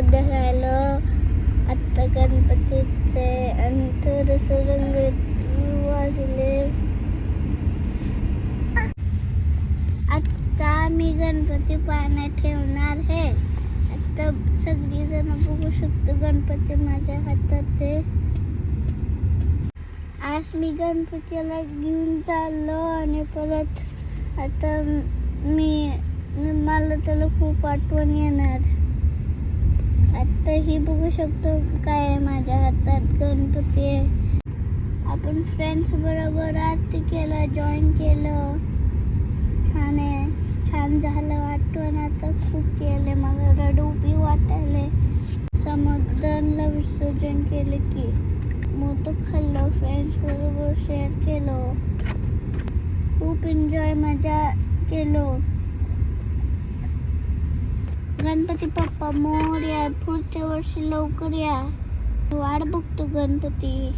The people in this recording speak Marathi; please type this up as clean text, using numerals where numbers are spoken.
नैवेद्य राहिलो. आत्ता गणपतीचे आणि थोडंसं रंग वाजले. आता मी गणपती पाण्यात ठेवणार आहे. आता सगळी जण बघू शकतो गणपती माझ्या हातात आहे. आज मी गणपतीला घेऊन चाललो आणि परत आता मला त्याला खूप आठवण येणार. आता ही बघू शकतो काय आहे माझ्या हातात, गणपती आहे. आपण फ्रेंड्स बरोबर आरती केलं, जॉईन केलं. छान आहे, छान झालं. आठवण आता खूप केले, मला रडू बी वाटायले. समुद्राला विसर्जन केले की मोदक खाल्लं, फ्रेंड्स बरोबर शेअर केलं, खूप एन्जॉय मजा केलो. गणपती बाप्पा मोरया, पुढच्या वर्षी लवकर या. वाट बघतो गणपती.